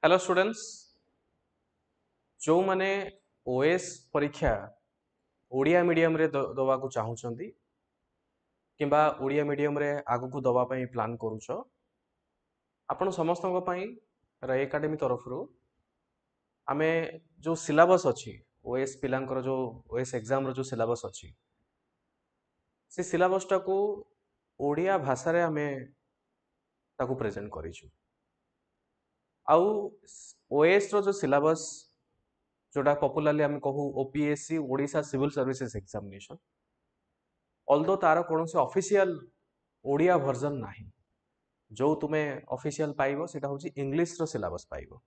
hello students जो माने OS परीक्षा ओडिया मीडियम रे दवा को चाहूचंदी किंबा ओडिया मीडियम रे आगु को दवा पई प्लान करूछ आपण समस्त पई रे एकेडमी तरफ रु आमे जो सिलेबस अछि ओएस पिलांकर जो ओएस एग्जाम रो जो सिलेबस अछि से सिलेबस टा को ओडिया भाषा रे आमे ताको प्रेजेंट करिछु आउ ओएस रो जो सिलेबस जोटा पॉपुलरली आम कहू OPSC Odisha civil services examination although तार कौन से ऑफिशियल ओडिया वर्जन नाही जो तुमे ऑफिशियल पाइबो सेटा होची इंग्लिश रो सिलेबस पाइबो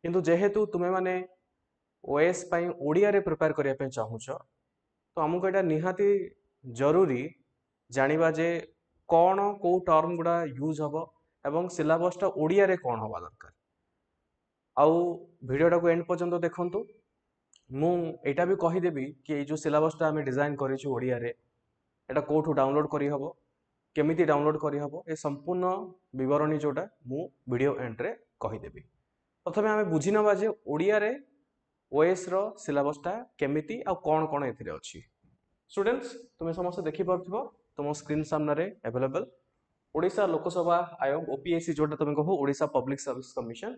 किंतु जेहेतु तुमे माने ओएस पाई ओडिया रे प्रिपेयर करिया पे चाहूछ तो हमको एटा निहाती जरूरी जानिबा जे कौन को टर्म गुडा यूज हबो एवं सिलेबस टा ओडिया रे कौन हवा दरकार आउ वीडियोटा को एंड पर्यंत देखंतु मु एटा भी कहीदेवी कि ये जो सिलेबसटा आम डिजाइन करूँ ओडिया रे एटा कोठू डाउनलोड करी हबो केमिति डाउनलोड करी हबो ए संपूर्ण विवरणी जोटा मु वीडियो एंड रे कहीदेवी प्रथमे आम बुझी नबा जे ओडिया रे ओएस रो सिलेबसटा केमिति आ कोन कोन एथिरे अछि स्टूडेंट्स तुमे समस्त देखि परथिबो तुम स्क्रीन सामने रे अवेलेबल ओडिशा लोकसभा आयोग ओपीएससी जोटा तुमे कहू ओडिशा पब्लिक सर्विस कमिशन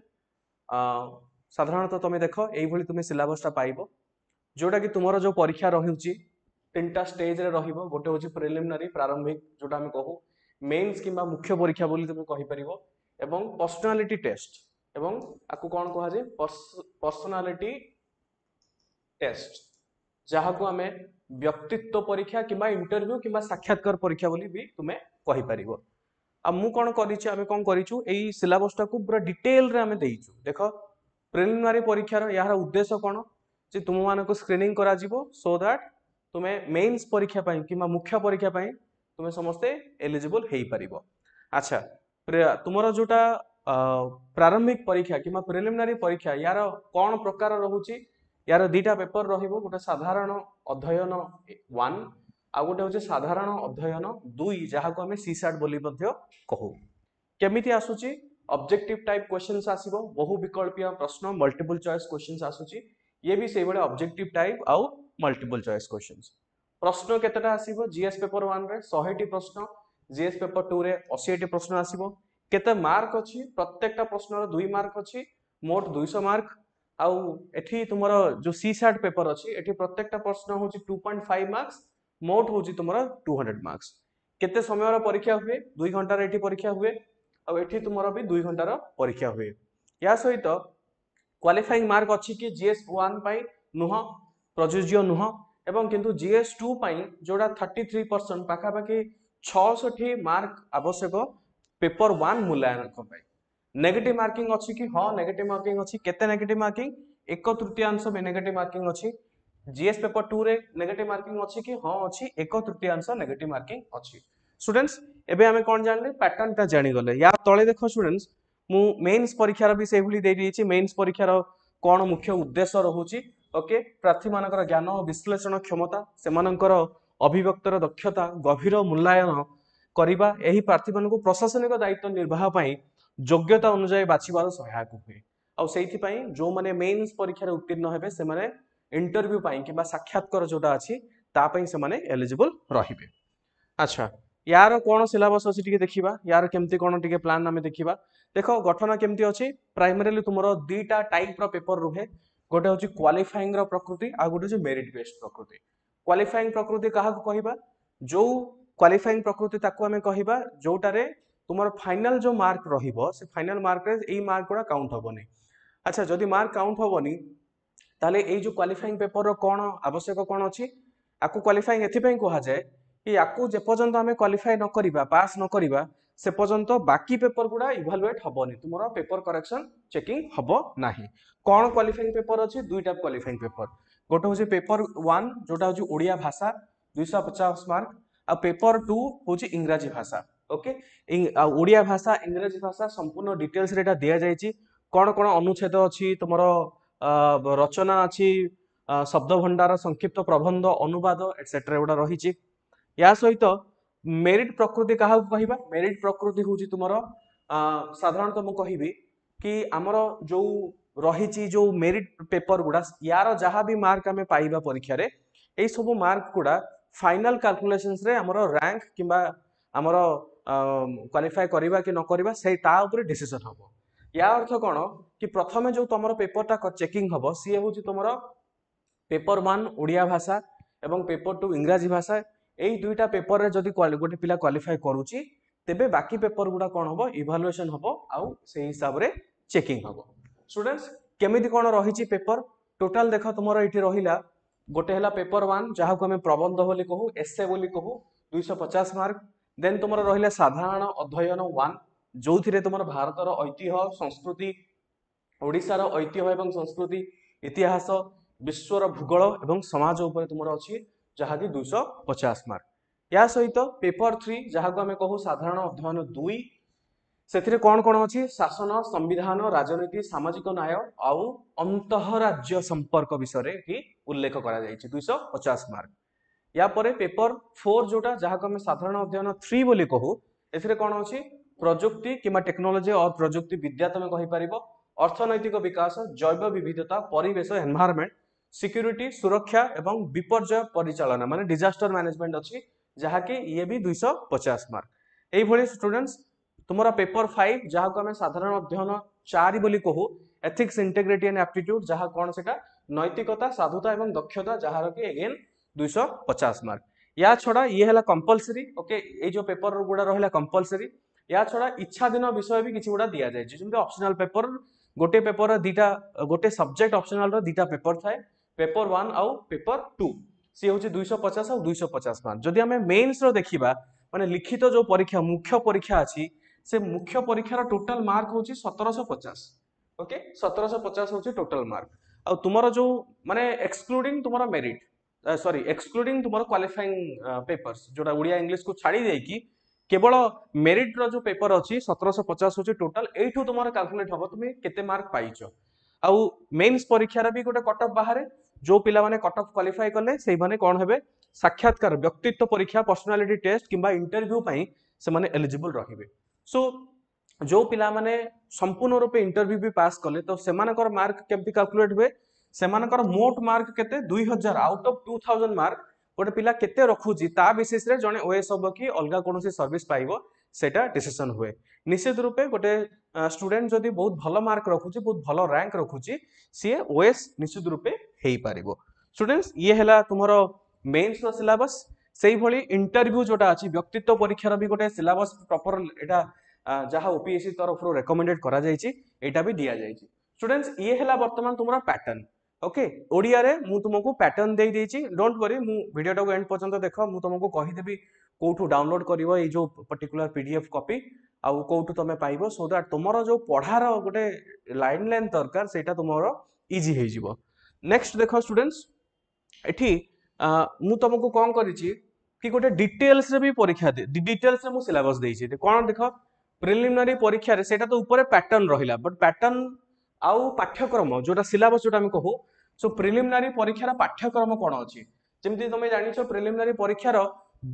साधारणतः तुम देख ये तुम सिलेबसटा पाइब जोटा कि तुम जो परीक्षा रही तीन टा स्टेज रे रहिबो गोटे होची प्रिलिमिनरी प्रारंभिक जोटा हम कहू मेंस किंबा मुख्य परीक्षा बोली तुम कहि परिबो एवं पर्सनालिटी टेस्ट एवं आकु कोन कहा जे पर्सनालिटी टेस्ट जहा को हमें व्यक्तित्व परीक्षा किंबा इंटरव्यू किंबा साक्षात्कार परीक्षा बोली भी तुमे कहि परिबो आ मु कोन करिछि आमे कोन करिछु एई सिलेबसटा को पूरा डिटेल रे आमे देइछु देखो प्रिलिमिनरी परीक्षार यार उद्देश्य कौन जे तुम मान को स्क्रीनिंग करा जिवो सो दैट तुम्हें मेंस परीक्षा पाई किंबा मुख्य परीक्षा पाई तुम्हें समस्ते एलिजिबल हेई परिबो अच्छा तुमरो जोटा प्रारंभिक परीक्षा किंबा प्रिलिमिनरी परीक्षा यार कौन प्रकार रहुची यार दीटा पेपर रहिबो गोटे साधारण अध्ययन 1 आ गोटे होचे साधारण अध्ययन 2 जहा को हमें सीसैट बोली मध्य कहू केमिति आसुची ऑब्जेक्टिव टाइप क्वेश्चंस आसीबो बहु विकल्पीय प्रश्न मल्टीपल चॉइस क्वेश्चंस आसुची ये भी सेही बडे ऑब्जेक्टिव टाइप आउ मल्टीपल चॉइस क्वेश्चंस प्रश्न केतेटा आसीबो जीएस पेपर 1 रे 100 टी प्रश्न जीएस पेपर 2 रे 80 टी प्रश्न आसीबो केते मार्क अछि प्रत्येकटा प्रश्न रो 2 मार्क अछि मोट 200 मार्क आउ एठी तुमरो जो सीसैट पेपर अछि एठी प्रत्येकटा प्रश्न होची 2.5 मार्क्स मोट होची तुमरो 200 मार्क्स केते समय रो परीक्षा हुए 2 घंटा रे एठी परीक्षा हुए अब एठी तुमरो भी 2 घंटा रो परीक्षा हुए या सहित क्वालिफाइंग मार्क अछि कि जीएस 1 पाई नुह प्रयोज्य नुह एवं किंतु जीएस 2 पाई जोडा 33% पाखा पाखी 66 मार्क आवश्यक पेपर 1 मूल्यांकन को पाई नेगेटिव मार्किंग अछि कि हां नेगेटिव मार्किंग अछि केते नेगेटिव मार्किंग 1/3 में नेगेटिव मार्किंग अछि जीएस पेपर 2 रे नेगेटिव मार्किंग अछि कि हां अछि 1/3 नेगेटिव मार्किंग अछि स्टूडेंट्स एबे हमें कोन जानले पैटर्न ता जानि गले या तळे देखो स्टूडेंट्स मु मेंस परीक्षा रो भी सेही भली देई दिछि मेंस परीक्षा रो कोन मुख्य उद्देश्य रहुछि ओके प्रार्थी मानकर ज्ञान और विश्लेषण क्षमता सेमानकर अभिव्यक्तर दक्षता गभीर मूल्यांकन करिबा एही प्रार्थी मानको प्रशासनिक दायित्व निर्वाह पई योग्यता अनुसार बाछिबार सहायक हुए आ सेही पई जो माने मेंस परीक्षा रे उत्तीर्ण हेबे से माने इंटरव्यू पई किबा साक्षात्कार जोटा अछि ता पई से माने एलिजिबल रहिबे अच्छा यार कौन सिलेबस अछि टिके देखिबा यार केमती कोन टिके प्लान हमें देखिबा देखो गठन केमती अछि प्राइमरीली तुमरो दीटा टाइप रो पेपर रुहे गोटे होची क्वालिफाइंग रो प्रकृति आ गोटे होची मेरिट बेस्ड प्रकृति क्वालिफाइंग प्रकृति काहा को कहिबा जो क्वालिफाइंग प्रकृति ताको हमें कहिबा जोटारे तुमर फाइनल जो मार्क रहिबो से फाइनल मार्क रे एई मार्क गुडा काउंट होबोनी अच्छा जदी मार्क काउंट होबोनी ताले एई जो क्वालिफाइंग पेपर रो कोन आवश्यक कोन अछि आकु क्वालिफाइंग एथि पई कहा जाय कि आकु जे पर्यंत हमें क्वालिफाई न करिबा पास न करिबा से पर्यंत बाकी पेपर गुडा इवैल्यूएट हबोनी तुमरो पेपर करेक्शन चेकिंग हबो नाही कोन क्वालिफाइंग पेपर अछि दुईटा क्वालिफाइंग पेपर गोटे होची पेपर 1 जोटा होची ओडिया भाषा 250 मार्क आ पेपर 2 होची इंग्रजी भाषा ओके ओडिया भाषा इंग्रजी भाषा संपूर्ण डिटेल्स रे एटा दिया जायछि कोन कोन अनुच्छेद अछि तुमरो रचना अछि शब्द भंडार संक्षिप्त प्रबंध अनुवाद एटसेट्रा एटा रहिछि या सहित मेरिट प्रकृति काहा कहिबा मेरिट प्रकृति होची तुमरो साधारणतः मु कहिबी कि आमर जो रही जो मेरिट पेपर गुड़ा यार जहाँ भी मार्क आम पाइबा परीक्षा रे यही सब मार्क गुड़ा फाइनाल कैलकुलेशंस रे हमर रैंक किंबा हमर क्वालिफाई करवा कि न करवा से डिसीजन हम या अर्थ कौन कि प्रथमे जो तुम पेपरटा चेकिंग हम सी हूँ तुम पेपर 1 ओडिया भाषा एवं पेपर 2 इंग्राजी भाषा यही दुईटा पेपर रे जदि गोटे पिला क्वालिफाई करूची तेबे बाकी पेपर गुड़ा कौन हम इभालुएशन हम आउ से हिसाब रे चेकिंग हम स्टूडेंट्स केमिति कौन रही पेपर टोटाल देख तुम ये रहा गोटे है पेपर 1 जहाँ को आम प्रबंध बोली कहू एसे बोली कहू 250 मार्क देन तुम रहा साधारण अध्ययन 1 जो थी तुम भारतर ऐतिह्य संस्कृति ओडिशार ऐतिह्य एवं संस्कृति इतिहास विश्वर भूगोल एवं समाज उपर तुम अच्छी जहाँकि 250 मार्क या सहित पेपर 3 जहाँ को आम कहू साधारण अध्ययन 2 से कौन कौन अच्छी शासन संविधान राजनीति सामाजिक न्याय आउ अंतःराज्य संपर्क विषय की उल्लेख कर 250 मार्क या परे पेपर 4 जोटा जहाँ को आम साधारण अध्ययन 3 बोली कहू ए कौन अच्छी प्रजुक्ति कि टेक्नोलोजी और प्रजुक्ति विद्या तुम कहीपर अर्थनैतिक विकास जैव विविधता परिवेश एनवायरमेंट सिक्यूरिटी सुरक्षा एवं विपर्यय परिचालना माने डिजास्टर मैनेजमेंट अच्छी जहाँकि ये भी 250 मार्क यही स्टूडेंट्स तुम्हारा पेपर 5 जहाँ को आम साधारण अध्ययन 4 बोली कहू एथिक्स इंटेग्रिटी एंड एप्टीट्यूड जहाँ कौन से नैतिकता साधुता एवं दक्षता जहाँ कि अगेन 250 मार्क या छड़ा ये है कंपलसरी ओके ये जो पेपर गुड़ा रहा कंपलसरी या छड़ा इच्छाधीन विषय भी किसी गुड़ा दि जाए जमी ऑप्शनल पेपर गोटे पेपर दीटा गोटे सब्जेक्ट ऑप्शनल दीटा पेपर थाए पेपर 1 आउ पेपर 2 सी हूँ 250 और 250 मार्क जदि आम मेन्स देखा माने लिखित जो परीक्षा मुख्य परीक्षा अच्छी से मुख्य परीक्षार टोटाल मार्क हूँ 1750 ओके 1750 हूँ टोटाल मार्क आ तुम जो माने एक्सक्लूडिंग तुम मेरिट सॉरी एक्सक्लूडिंग तुम क्वालिफाइंग पेपर्स जोटा ओडिया इंग्लिश को छाड़ी देकी केवल मेरिट रो जो पेपर अच्छी 1750 हूँ टोटाल एठू तुम कैलकुलेट हम तुम केते मार्क पाइच आउ मेन्स परीक्षार भी गोटे कटअफ बाहर जो पिला माने कटअफ क्वालिफाई कले से माने कौन हेबे साक्षात्कार व्यक्तित्व परीक्षा पर्सनालिटी टेस्ट किंबा इंटरव्यू पई से माने एलिजिबल रहिबे सो जो पिला माने संपूर्ण रूपे इंटरव्यू भी पास कले तो सेमानकर मार्क केमती कैलकुलेट हुए सेमानकर मोट मार्क केते 2000 आउट ऑफ 2000 मार्क गोटे पिला केते रखुची ता बेसिस रे जने ओएस होबो कि अलगा कोनोसी सर्विस पाइबो सेटा डिसीजन हुए निश्चित रूपे गोटे स्टूडेंट जदि बहुत भलो मार्क रखुची बहुत भलो रैंक रखुची सी ओएस निश्चित रूपे हेई पारिबो स्टूडेंट्स ये हैला तुमरो मेंस रो सिलेबस सेही भली इंटरव्यू जोटा अछि व्यक्तित्व परीक्षार भी गोटे सिलेबस प्रॉपर एटा जहाँ ओपीएससी तरफ रेकमेंडेड करा जायछि एटा भी दिया जायछि स्टूडेंट्स ये हैला वर्तमान तुमरा पैटर्न ओके ओडिया रे मु तुमको पैटर्न दे देछि डोंट वरी मु वीडियो टाको एंड पर्यंत देखो मु तुमको कहि देबी कोठू डाउनलोड करिवो ए जो पर्टिकुलर पीडीएफ कॉपी आउ कोठू तमे पाइबो सो दैट तुमरो जो पढ़ार गोटे लाइन लाइन दरकार सेटा तुमरो इजी हे जिवो नेक्स्ट देखो स्टूडेंट्स एठी मु तुमको कोन करिछि कि गोटे डिटेल्स रे भी परीक्षा दे डिटेल्स रे मु सिलेबस देछि कोन देखो प्रिलिमिनरी परीक्षा रे सेटा तो ऊपर पैटर्न रहिला बट पैटर्न आउ पाठ्यक्रम जोटा सिलेबस जोटा हम कहू सो प्रिलिमिनरी परीक्षार पाठ्यक्रम कौन अच्छी जमी तुम जान प्रिलिमिनरी परीक्षार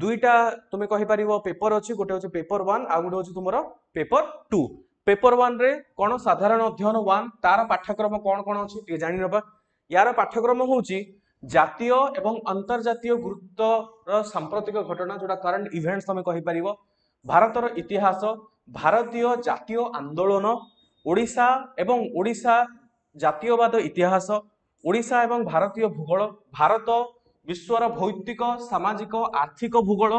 दुईटा तुम कहीपर पेपर अच्छी गोटे हूँ पेपर 1 आउ गोटे हूँ तुम पेपर 2 पेपर 1 रे कौन साधारण अध्ययन 1 तार पाठ्यक्रम कौन कौन अच्छी जानी नवा यार पाठ्यक्रम हूँ जातीय एवं अंतर्जातीय गुरुत्वर सांप्रतिक घटना जोटा करंट इवेंट्स तुम कहीपर भारतर इतिहास भारतीय जातीय आंदोलन ओडिशा एवं ओडिशा जातीयवाद इतिहास ओडिशा एवं भारतीय भूगोल भारत विश्वर भौतिक सामाजिक आर्थिक भूगोल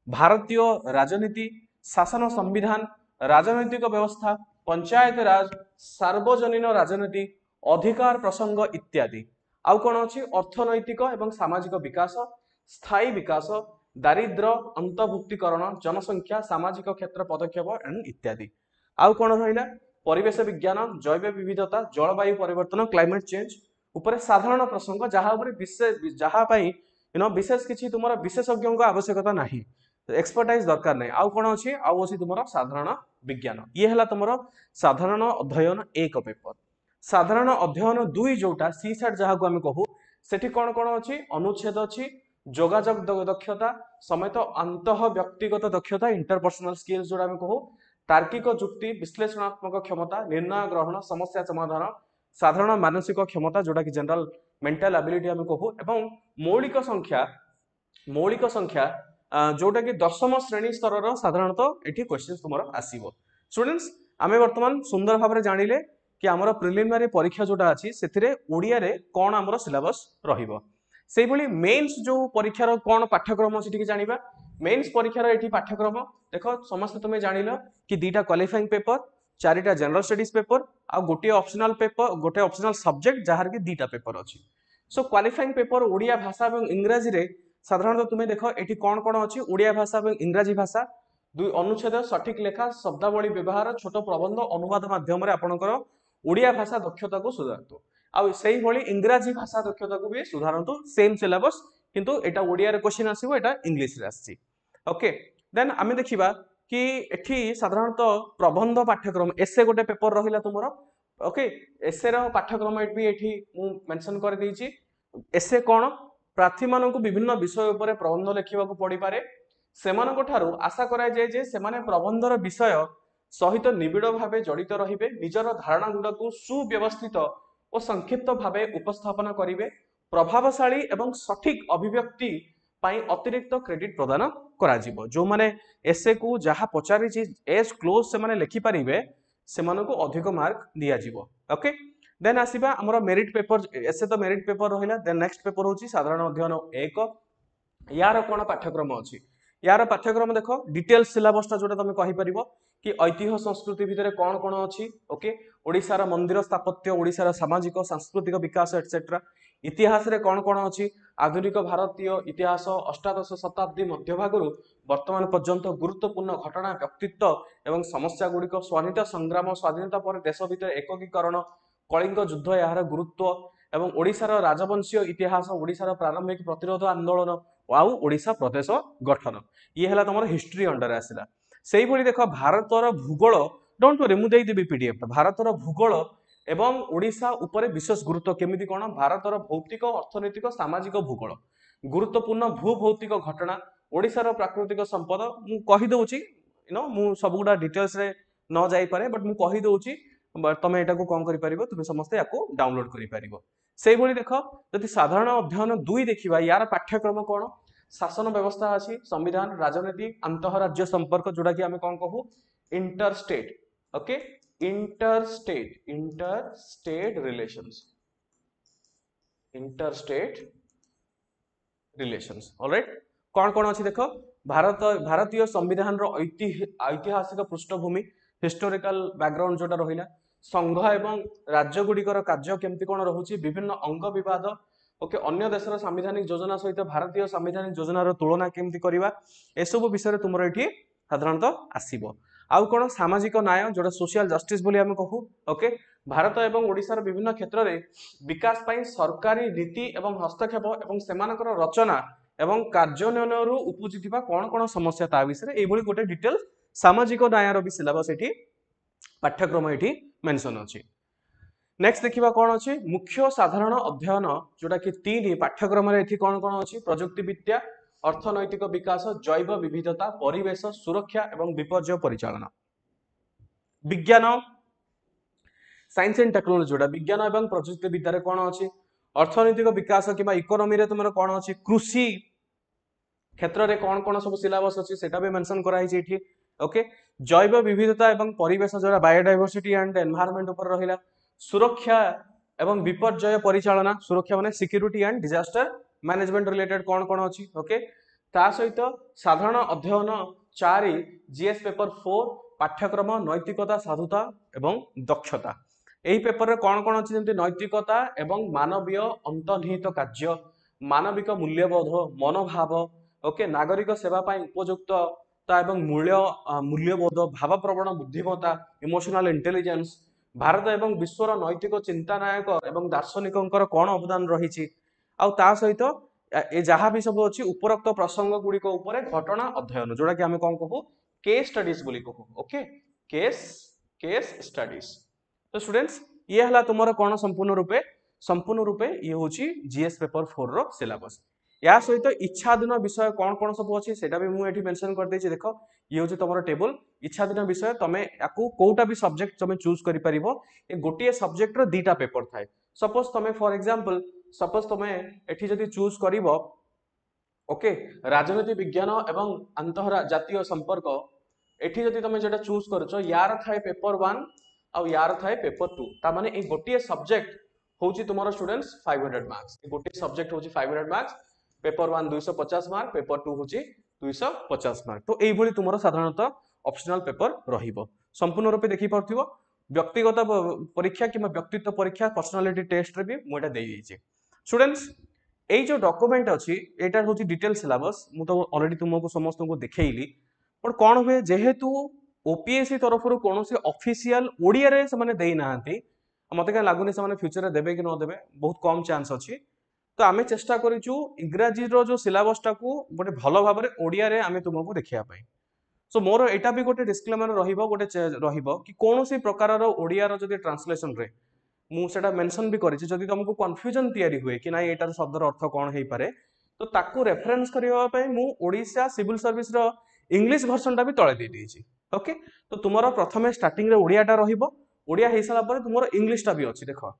भारतीय राजनीति शासन संविधान राजनैतिक व्यवस्था पंचायत राज सार्वजनीन राजनीति अधिकार प्रसंग इत्यादि आउ कौन अच्छी अर्थनैतिक एवं सामाजिक विकास स्थायी विकास दारिद्र अंतर्भुक्तिकरण जनसंख्या सामाजिक क्षेत्र पदक्षेप एंड इत्यादि आउ कौन रहा परिवेश विज्ञान जैव विविधता जलवायु परिवर्तन क्लाइमेट चेंज उपरे साधारण प्रसंग जहाँ विशेष जहाँ विशेष किसी तुम विशेषज्ञ आवश्यकता नहीं एक्सपर्टाइज दरकार नहीं आउ कौन अच्छी आउ अच्छी तुम साधारण विज्ञान ये है तुम साधारण अध्ययन 1 पेपर साधारण अध्ययन 2 जोटा सी सेट जहाँ को आम कहू सेठी कौन कौन अच्छी अनुच्छेद अच्छी जोगाजोग दक्षता समेत अंत व्यक्तिगत दक्षता इंटरपर्सनल स्किल्स जोड़ा कहू तार्किक जुक्ति विश्लेषणात्मक क्षमता निर्णय ग्रहण समस्या समाधान साधारण मानसिक क्षमता जोटा कि जनरल मेंटल एबिलिटी आम कहू एवं मौलिक संख्या जोटा कि दशम श्रेणी स्तर साधारणतः ये क्वेश्चन तुम आसव स्टूडेंट्स आम बर्तमान सुंदर भाव जानिले कि आमर प्रिलिमिनारी परीक्षा जोटा अच्छी से ओडिया रे कौन आमर सिलेबस रहिबो से भली मेंस जो परीक्षार कौन पाठ्यक्रम अच्छी टी जानिबा मेंस परीक्षार ये पाठ्यक्रम देख समस्त तुम्हें जानिल कि दुईटा क्वालिफाइंग पेपर चारिटा जनरल स्टडीज पेपर आ गोटे ऑप्शनल पेपर गोटे ऑप्शनल सब्जेक्ट जहार कि दुईटा पेपर अच्छी सो क्वालिफाइंग पेपर ओडिया भाषा और इंग्राजी रे साधारणतः तुम्हें देख ये कौन कौन अच्छी ओडिया भाषा और इंग्राजी भाषा दुई अनुच्छेद सठिक लेखा शब्दावली व्यवहार छोट प्रबंध अनुवाद माध्यम आपणकर ओडिया भाषा दक्षता को सुधारतु आउ से भली इंग्राजी भाषा दक्षता को भी सुधारतु सेम सिलेबस किंतु एटा ओडिया रे क्वेश्चन आसीबो एटा इंग्लिश रे आसी ओके देन आमे देखिबा कि एठी साधारणतः प्रबंध पाठ्यक्रम एसे गोटे पेपर रहिला तुमरो ओके एसे रो पाठ्यक्रम भी एठी मु मेंशन कर देछि एसे कोन प्रार्थी मानकु विभिन्न विषय ऊपर प्रबंध लिखिबा को पड़ी पारे सेमानक ठारू आशा करा जाय जे सेमाने प्रबंधर विषय सहित निबिड़ भावे जड़ित रहिबे निजर धारणा गुड़ा को सुव्यवस्थित और संक्षिप्त भावे उपस्थापन करिवे प्रभावशाली एवं सठिक अभिव्यक्ति पाई अतिरिक्त क्रेडिट प्रदान करा जिवो जो माने एसे को जहा पचारि छि एज क्लोज से माने लिखि परिबे सेमानकु अधिक मार्क दिया जिवो ओके देन आसीबा हमर मेरिट पेपर एसे तो मेरिट पेपर रहिला देन नेक्स्ट पेपर होची साधारण अध्ययन 1 यार कोन पाठ्यक्रम अछि यार पाठ्यक्रम देखो डिटेल्स सिलेबस ता जोटा तमे कहि परिबो कि ऐतिह्य संस्कृति भितर कौन कौन अच्छी ओके ओडिशार मंदिर स्थापत्य ओडिशार सामाजिक सांस्कृतिक विकास एटसेट्रा इतिहास रे कौन कौन अच्छी आधुनिक भारतीय इतिहास अष्टादश शताब्दी मध्यभागु वर्तमान पर्यंत गुरुत्वपूर्ण घटना व्यक्तित्व एवं समस्या गुड़िक स्वाधीनता संग्राम स्वाधीनता पर देश भीतर एककीकरण कलिंग युद्ध यार गुरुत्व एवं ओडिशार राजवंशीय इतिहास ओडिशार प्रारंभिक प्रतिरोध आंदोलन आउ ओडिशा प्रदेश गठन ये है तुम हिस्ट्री अंडर आसला से भली देख भारतर भूगोल डोंट वरी मु देदेवी पीडीएफ भारतर भूगोल एवं ओडिशा उपरे विशेष गुरुत्व केमिति कोन भारतर भौतिक अर्थनैतिक सामाजिक भूगोल गुरुत्वपूर्ण भू भौतिक घटना ओडिशार प्राकृतिक संपद मु कहि दउची यू नो मु सब गुडा डिटेल्स रे न जाई पारे बट मु कहि दउची तमे एटा को कोन करि परिबो तुमे समस्त याको डाउनलोड करि परिबो से भली देख जदि साधारण अध्ययन 2 देखिबा यार पाठ्यक्रम कोन शासन व्यवस्था अच्छी संविधान राजनीति अंतरराज्य संपर्क जोड़ा कि आम कौन कहू interstate okay interstate relations alright कौन कौन अच्छी देख भारतीय संविधान ऐतिहासिक पृष्ठभूमि हिस्टोरिकल बैकग्राउंड जोटा रहिला संघ एवं राज्य गुड़िकर कार्य केमती कौन रोचे विभिन्न अंग विवाद ओके अन्य देशर संवैधानिक योजना सहित भारतीय संवैधानिक योजनार तुलना केमती करबा एसबु विषय तुमर एठी साधारणतः आसीबो आउ कोन सामाजिक न्याय जोड़ा सोशल जस्टिस बोली आमे कहू ओके भारत एवं ओडिशार विभिन्न क्षेत्र में विकास पाई सरकारी नीति एवं हस्तक्षेप एवं सेमानकर रचना एवं कार्यान्वयन उपजिथिबा कोन कोन समस्या ता विषय एभली गोटे डिटेल सामाजिक न्यायर भी सिलेबस एठी पाठ्यक्रम एठी मेंशन अछि नेक्स्ट देखिबा कोन अछि मुख्य साधारण अध्ययन जोटा कि 3 पाठ्यक्रम रे एठी कोन कोन अछि प्रयुक्ति विद्या अर्थनैतिक विकास जैव विविधता परिवेश सुरक्षा एवं विपर्यय परिचालना विज्ञान साइंस एंड टेक्नोलॉजी जोटा विज्ञान एवं प्रयुक्ति विद्या रे कोन अछि अर्थनैतिक विकास किबा इकोनॉमी रे तुमर कोन अछि कृषि क्षेत्र रे कोन कोन सब सिलेबस अछि सेटा भी मेंशन कराई छै एठी ओके जैव विविधता एवं परिवेश जोड़ा बायोडायवर्सिटी एंड एनवायरनमेंट ऊपर रहिला सुरक्षा एवं विपर्यय परिचालना सुरक्षा माने security and disaster management related कौन कौन अच्छी ओके ता सहित साधारण अध्ययन 4 जीएस पेपर 4 पाठ्यक्रम नैतिकता साधुता एवं दक्षता यही पेपर रे कौन कौन अच्छी जंती नैतिकता एवं मानवीय अंतर्निहित कार्य मानविक मूल्यबोध मनोभाव ओके नागरिक सेवा पाई उपयुक्तता एवं मूल्यबोध भावप्रवण बुद्धिमत्ता इमोशनल इंटेलिजेंस भारत एवं विश्वर नैतिक चिंतानायक एवं दार्शनिकंकर कौन अवदान रही आउ ता सहित ए जहाँ भी सब अच्छी उपरोक्त प्रसंग गुड़िक उपरे घटना अध्ययन जोड़ा कि आम कौन कहू केस स्टडीज बोली कहू ओके केस स्टडीज तो स्टूडेंट्स ये हला तुमर कौन संपूर्ण रूपे ये होची जीएस पेपर 4 रो सिलेबस या सहित इच्छाधीन विषय कौन कौन सब अच्छी सेटा भी मुझे मेंशन कर देछि देख ये हूँ तुम टेबल इच्छाधीन विषय तुम याकू कोटा भी सब्जेक्ट तुम चूज कर परिबो ए गोटे सब्जेक्ट रो दीटा पेपर थाए सपोज तुम फॉर एग्जांपल सपोज तुम एठी जदी चूज करिवो ओके राजनीति विज्ञान एवं अंतर जातीय संपर्क एठी जदी तुम जेटा चूज करछो यार थाए पेपर 1 आ यार थाए पेपर 2 ता माने ए गोटे सब्जेक्ट होची तुमरो स्टूडेंट्स 500 मार्क्स ए गोटे सब्जेक्ट होची 500 मार्क्स पेपर 1 250 मार्क पेपर 2 होची 250 मार्क तो एई भली तुमरो साधारणतः ऑप्शनल पेपर रहिबो संपूर्ण रूपे देखि परथिबो व्यक्तिगत परीक्षा किबा व्यक्तित्व परीक्षा पर्सनालिटी टेस्ट रे भी मोटा देई दैछि स्टूडेंट्स एई जो डॉक्यूमेंट अछि एटा होची डिटेल सिलेबस मु तो ऑलरेडी तुमको समस्त को देखैली पर कोन हुए जेहेतु ओपीएससी तरफ रु कोनोसी ऑफिशियल ओडिया रे से माने देई नाहंती मते का लागुनी से माने फ्यूचर रे देबे कि न देबे बहुत कम चांस अछि तो आमे चेष्टा करिचु इंग्रजी रो जो सिलेबस टाकू गोटे भलो भाबरे ओडिया रे आमे तुमको देखिया पई सो मोर एटा भी गोटे डिस्क्लेमर रहिबो गोटे रहिबो कि कोनोसी प्रकार रो ओडिया रो जदी ट्रांसलेशन रे मु सेटा मेंशन भी करिछि जदी तुमको कंफ्यूजन तयारी हुए कि नाही एटार शब्दर अर्थ कोन हेई पारे तो ताकू रेफरेंस करिवा पई मु ओडिसा सिविल सर्विस रो इंग्लिश वर्जन टा भी तळे दे देछि ओके तो तुमरो प्रथमे स्टार्टिंग रे ओडिया टा रहिबो ओडिया हेई साला पर तुमरो इंग्लिश टा भी अछि देखो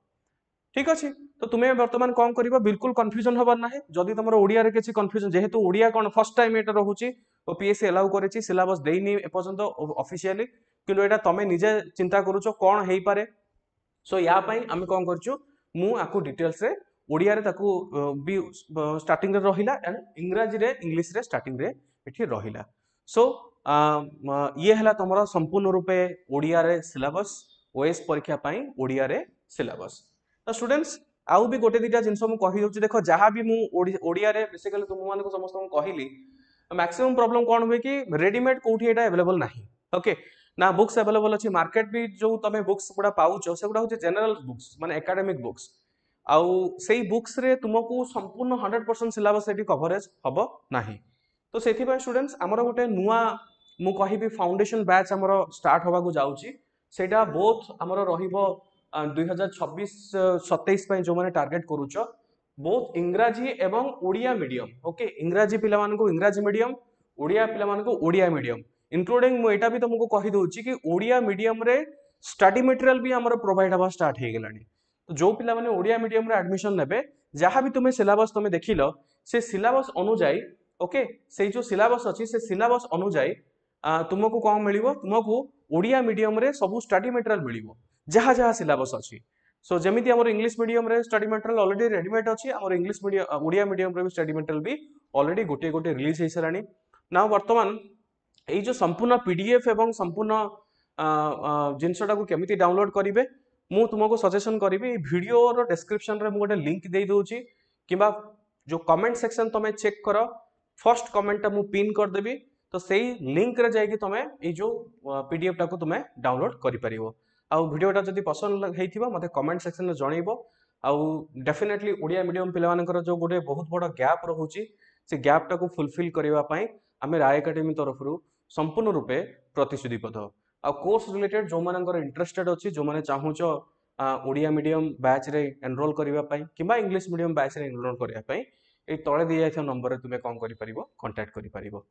ठीक अछि तो तुमे वर्तमान कोन करिबो बिल्कुल कंफ्यूजन हबार नाही जदी तुमरो ओडिया रे किछि कंफ्यूजन जेहेतु ओडिया कोन फर्स्ट टाइम एटा रहूची ओपीएससी अलाउ करिछि सिलेबस देइनी ए पर्यंत ऑफिशियली किंतु एटा तमे निजे चिंता करूछो कोन हेई पारे सो या पई आमे कोन करछु मु आकु डिटेल्स रे ओडिया रे ताकू बी स्टार्टिंग रे रहिला एंड इंग्रजी रे इंग्लिश रे स्टार्टिंग रे एठी रहिला सो ये हला तमरो संपूर्ण रूपे ओडिया रे सिलेबस ओएस परीक्षा पई ओडिया रे सिलेबस तो स्टूडेंट्स आउ भी गोटे दिटा जिंस मु कहि दउची देखो जहां भी मु ओडिया रे बेसिकली तुम मानको समस्त मु कहिली मैक्सिमम प्रॉब्लम कोन होय कि रेडीमेड कोठी एटा अवेलेबल नाही ओके ना बुक्स अवेलेबल अछि मार्केट भी जो तमे बुक्स गुडा पाउचो से गुडा होचे जनरल बुक्स माने एकेडमिक बुक्स आउ सेही बुक्स रे तुमको संपूर्ण 100% सिलेबस एटी कवरेज हबो नाही तो सेथि पय स्टूडेंट्स हमरो गोटे नुवा मु कहिबी फाउंडेशन बैच हमरो स्टार्ट होबा को जाउची सेटा बोथ हमरो रहिबो 2026-27 पय जो माने टारगेट करूचो बोथ इंग्रजी एवं ओडिया मीडियम ओके इंग्रजी पिला मान को इंग्रजी मीडियम ओडिया पिला मान को ओडिया मीडियम इंक्लूडिंग मु एटा भी तुमको कहि दउची कि ओडिया मीडियम रे स्टडी मटेरियल भी हमरो प्रोवाइड हबा स्टार्ट हे गेलानी तो जो पिला माने ओडिया मीडियम रे एडमिशन नेबे जहां भी तुमे सिलेबस तुमे देखिलो से सिलेबस अनुଯାयी ओके से जो सिलेबस अछि से सिलेबस अनुଯାयी तुमको कोन मिलिबो तुमको ओडिया मीडियम रे सब स्टडी मटेरियल मिलिबो जहां जहां सिलेबस अछि सो जेमिति हमर इंग्लिश मीडियम रे स्टडी मटेरियल ऑलरेडी रेडीमेड अछि हमर इंग्लिश मीडियम ओडिया मीडियम रे भी स्टडी मटेरियल भी ऑलरेडी गोटे गोटे रिलीज हे सरानी ना वर्तमान एई जो संपूर्ण पीडीएफ एवं संपूर्ण जिनसटा को केमिति डाउनलोड करिवे मु तुमको सजेशन करिवि वीडियो रो डिस्क्रिप्शन रे मु गोटे लिंक देई दोची किबा जो कमेंट सेक्शन तमे चेक करो फर्स्ट कमेंट ता मु पिन कर देबी तो सेही लिंक रे जाई कि तमे ए जो पीडीएफ टा को तमे डाउनलोड करि परिवो आ वीडियोटा जदि पसंद हेइथिबा मते कमेंट सेक्शन रे जणैबो आ डेफिनेटली ओडिया मीडियम पिला मानकर जो गोटे बहुत बड़ गैप रहूची से गैप टा को फुलफिल करिवा पई आमे राय एकेडमी तरफ रु संपूर्ण रूपे प्रतिश्रुतिबद्ध आ कोर्स रिलेटेड जो मानकर इंटरेस्टेड अछि जो माने चाहूचो ओडिया मीडियम बैच रे एनरोल करिवा पई किबा इंग्लिश मीडियम बैच रे एनरोल करिवा पई ए तळे दिया नंबर रे तुमे कोन करि परिबो कांटेक्ट करि परिबो